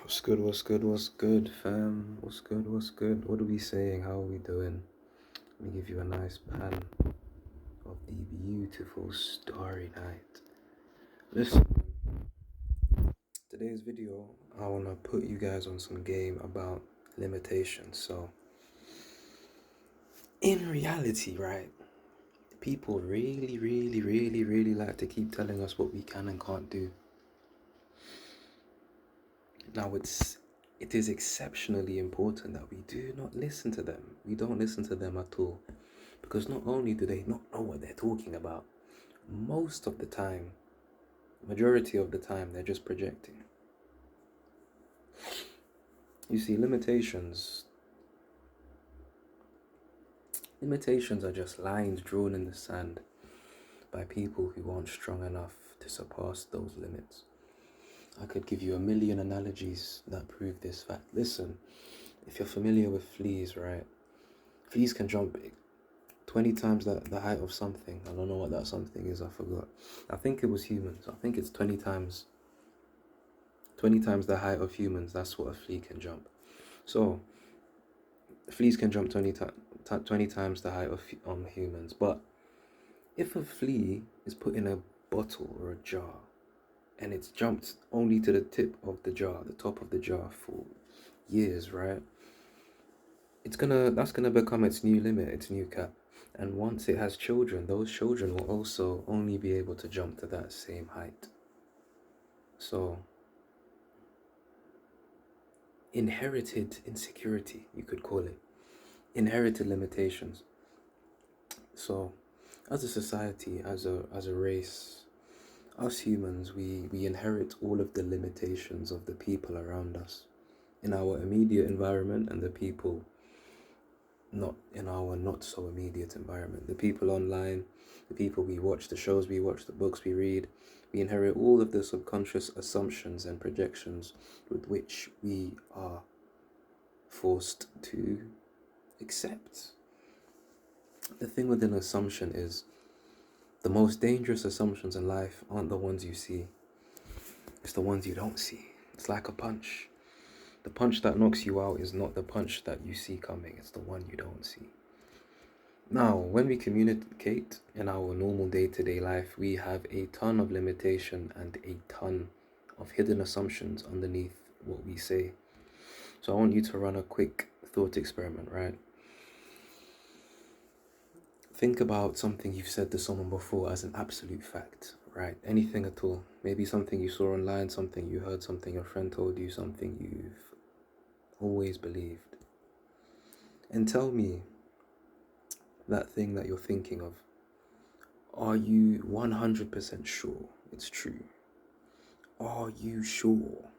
What's good, what's good, what's good, fam? What's good, what's good? What are we saying? How are we doing? Let me give you a nice pan of the beautiful starry night. Listen, today's video, I want to put you guys on some game about limitations. So, in reality, right, people really like to keep telling us what we can and can't do. Now, it is exceptionally important that we do not listen to them. We don't listen to them at all. Because not only do they not know what they're talking about, most of the time, majority of the time, they're just projecting. You see, limitations are just lines drawn in the sand by people who aren't strong enough to surpass those limits. I could give you a million analogies that prove this fact. Listen, if you're familiar with fleas, right? Fleas can jump 20 times the height of something. I don't know what that something is, I forgot. I think it was humans. I think it's 20 times the height of humans. That's what a flea can jump. So fleas can jump 20 times the height of humans. But if a flea is put in a bottle or a jar and it's jumped only to the tip of the jar, the top of the jar for years, right? That's gonna become its new limit, its new cap. And once it has children, those children will also only be able to jump to that same height. So inherited insecurity, you could call it. Inherited limitations. So as a society, as a race, us humans, we inherit all of the limitations of the people around us in our immediate environment and the people not in our not so immediate environment. The people online, the people we watch, the shows we watch, the books we read, we inherit all of the subconscious assumptions and projections with which we are forced to accept. The thing with an assumption is the most dangerous assumptions in life aren't the ones you see, it's the ones you don't see. It's like a punch. The punch that knocks you out is not the punch that you see coming, it's the one you don't see. Now, when we communicate in our normal day-to-day life, we have a ton of limitation and a ton of hidden assumptions underneath what we say. So I want you to run a quick thought experiment, right? Think about something you've said to someone before as an absolute fact, right? Anything at all. Maybe something you saw online, something you heard, something your friend told you, something you've always believed. And tell me that thing that you're thinking of. Are you 100% sure it's true? Are you sure?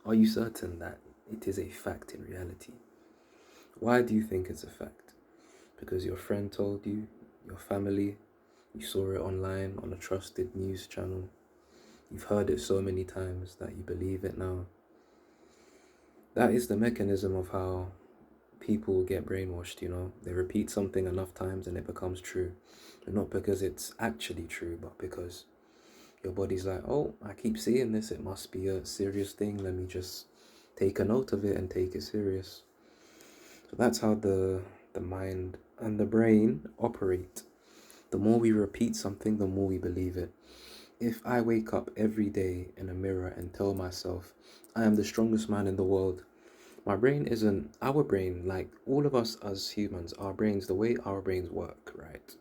Are you certain that it is a fact in reality? Why do you think it's a fact? Because your friend told you, your family, you saw it online on a trusted news channel, you've heard it so many times that you believe it now. That is the mechanism of how people get brainwashed, They repeat something enough times and it becomes true. And not because it's actually true, but because your body's like, oh, I keep seeing this, it must be a serious thing, let me just take a note of it and take it serious. So that's how the mind and the brain operate. The more we repeat something, the more we believe it. If I wake up every day in a mirror and tell myself, I am the strongest man in the world, my brain isn't, our brain, like all of us as humans, our brains, the way our brains work, right?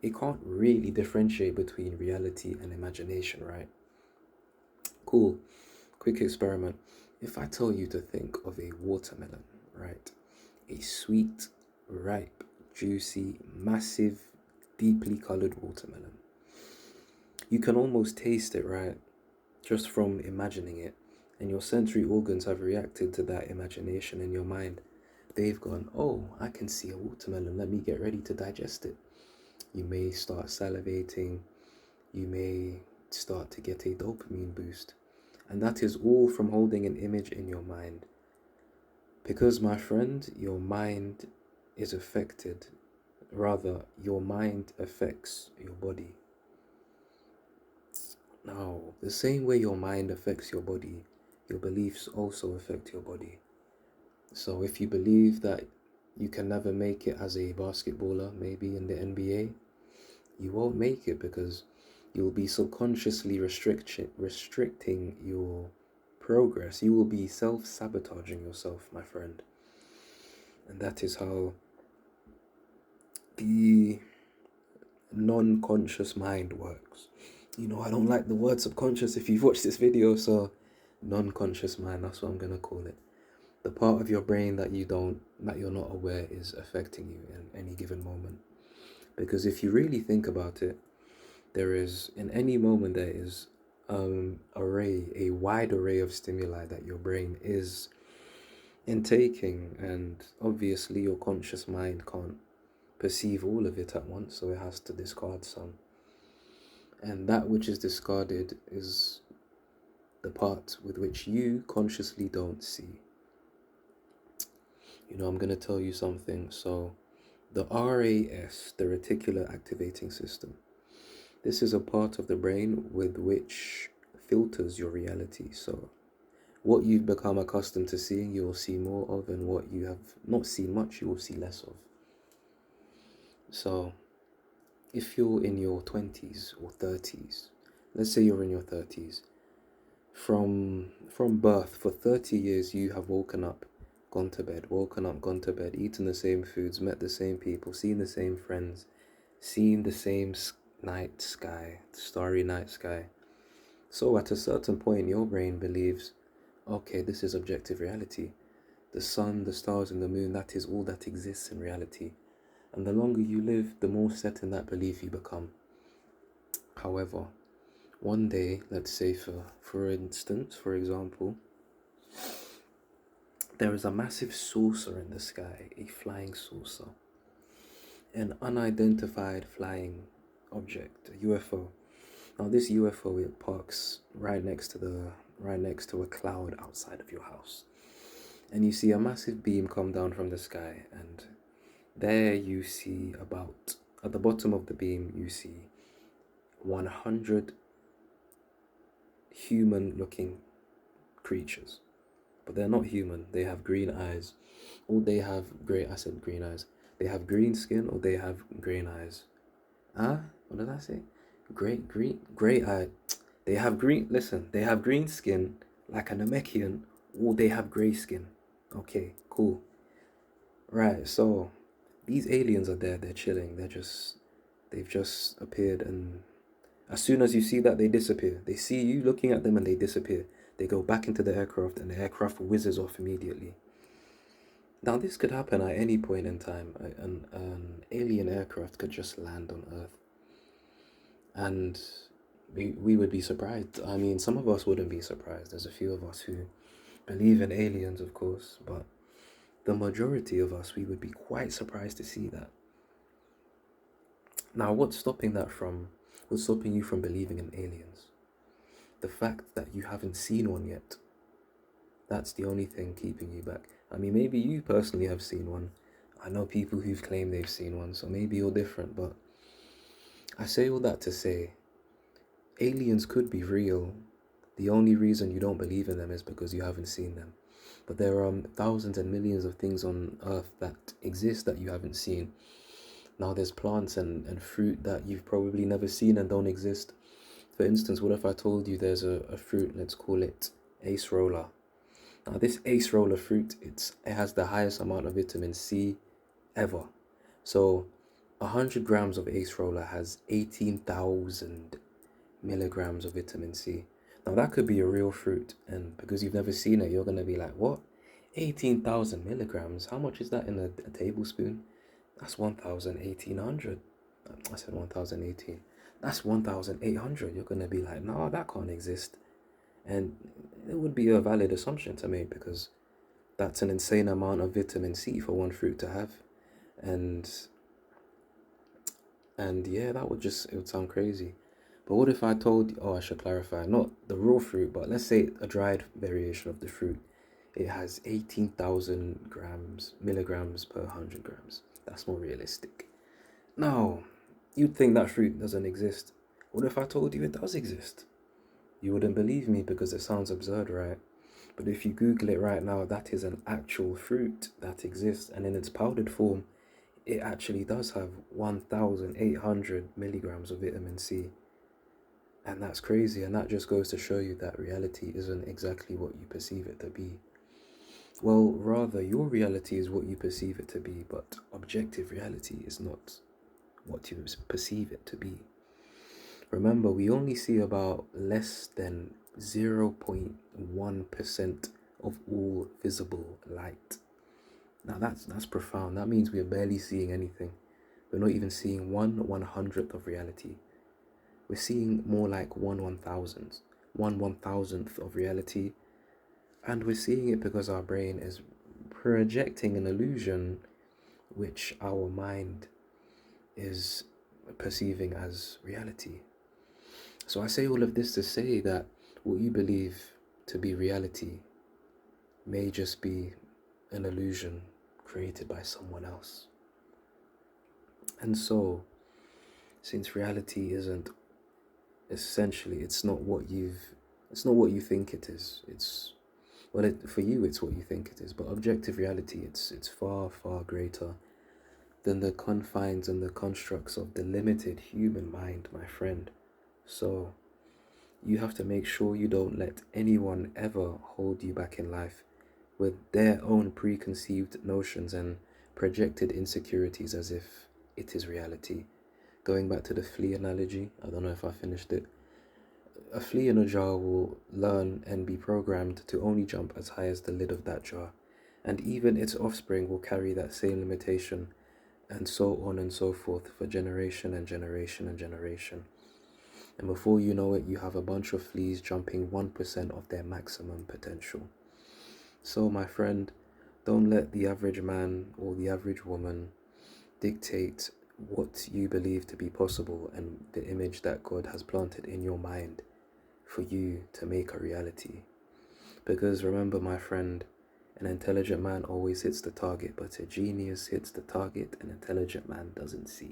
It can't really differentiate between reality and imagination, right? Cool. Quick experiment. If I tell you to think of a watermelon, right? A sweet, ripe, juicy, massive, deeply colored watermelon. You can almost taste it, right? Just from imagining it. And your sensory organs have reacted to that imagination in your mind. They've gone, oh, I can see a watermelon. Let me get ready to digest it. You may start salivating. You may start to get a dopamine boost. And that is all from holding an image in your mind. Because, my friend, your mind is affected. Rather, your mind affects your body. Now, the same way your mind affects your body, your beliefs also affect your body. So if you believe that you can never make it as a basketballer, maybe in the NBA, you won't make it because you'll be subconsciously restricting your progress. You will be self-sabotaging yourself, my friend. And that is how the non-conscious mind works. I don't like the word subconscious if you've watched this video, so non-conscious mind, that's what I'm gonna call it. The part of your brain that you're not aware is affecting you in any given moment. Because if you really think about it, in any moment there is a wide array of stimuli that your brain is intaking, and obviously your conscious mind can't perceive all of it at once, so it has to discard some. And that which is discarded is the part with which you consciously don't see. I'm going to tell you something. So the RAS, the reticular activating system, this is a part of the brain with which filters your reality. So what you've become accustomed to seeing, you will see more of, and what you have not seen much, you will see less of. So if you're in your 20s or 30s, let's say you're in your 30s, from birth, for 30 years, you have woken up, gone to bed, gone to bed, eaten the same foods, met the same people, seen the same friends, seen the same night sky, starry night sky. So at a certain point, your brain believes, okay, this is objective reality. The sun, the stars, and the moon, that is all that exists in reality. And the longer you live, the more set in that belief you become. However, one day, let's say for example, there is a massive saucer in the sky, a flying saucer, an unidentified flying object, a UFO. Now this UFO, it parks right next to a cloud outside of your house. And you see a massive beam come down from the sky, and there you see at the bottom of the beam, you see 100 human-looking creatures. But they're not human. They have green eyes. Or they have green eyes. They have green skin, or they have green eyes. What did I say? Gray eye. They have green skin like a Namekian, or they have gray skin. Okay, cool. Right, so these aliens are there, they're chilling, they've just appeared, and as soon as you see that, they disappear. They see you looking at them and they disappear. They go back into the aircraft and the aircraft whizzes off immediately. Now this could happen at any point in time. An alien aircraft could just land on Earth. And we would be surprised. I mean, some of us wouldn't be surprised. There's a few of us who believe in aliens, of course, but the majority of us, we would be quite surprised to see that. Now, what's stopping you from believing in aliens? The fact that you haven't seen one yet. That's the only thing keeping you back. I mean, maybe you personally have seen one. I know people who've claimed they've seen one, so maybe you're different, but I say all that to say, aliens could be real. The only reason you don't believe in them is because you haven't seen them. But there are thousands and millions of things on Earth that exist that you haven't seen. Now there's plants and fruit that you've probably never seen and don't exist. For instance, what if I told you there's a fruit, let's call it acerola. Now this acerola fruit, it has the highest amount of vitamin C ever. So 100 grams of acerola has 18,000 milligrams of vitamin C. Now that could be a real fruit, and because you've never seen it, you're going to be like, what? 18,000 milligrams? How much is that in a tablespoon? That's 1,800. I said 1,018. That's 1,800. You're going to be like, no, that can't exist. And it would be a valid assumption to make, because that's an insane amount of vitamin C for one fruit to have. And yeah, it would sound crazy. But what if I told you, I should clarify, not the raw fruit, but let's say a dried variation of the fruit. It has 18,000 milligrams per 100 grams. That's more realistic. Now, you'd think that fruit doesn't exist. What if I told you it does exist? You wouldn't believe me because it sounds absurd, right? But if you Google it right now, that is an actual fruit that exists, and in its powdered form, it actually does have 1,800 milligrams of vitamin C. And that's crazy, and that just goes to show you that reality isn't exactly what you perceive it to be. Well, rather, your reality is what you perceive it to be, but objective reality is not what you perceive it to be. Remember, we only see about less than 0.1% of all visible light. Now that's profound. That means we are barely seeing anything. We're not even seeing 1/100th of reality. We're seeing more like 1/1000th of reality. And we're seeing it because our brain is projecting an illusion which our mind is perceiving as reality. So I say all of this to say that what you believe to be reality may just be an illusion created by someone else. And so, since reality isn't essentially, it's not what you think it is. For you it's what you think it is, but objective reality, it's far, far greater than the confines and the constructs of the limited human mind, my friend. So, you have to make sure you don't let anyone ever hold you back in life with their own preconceived notions and projected insecurities as if it is reality. Going back to the flea analogy, I don't know if I finished it. A flea in a jar will learn and be programmed to only jump as high as the lid of that jar, and even its offspring will carry that same limitation, and so on and so forth for generation and generation and generation. And before you know it, you have a bunch of fleas jumping 1% of their maximum potential. So, my friend, don't let the average man or the average woman dictate what you believe to be possible and the image that God has planted in your mind for you to make a reality. Because remember, my friend, an intelligent man always hits the target, but a genius hits the target an intelligent man doesn't see.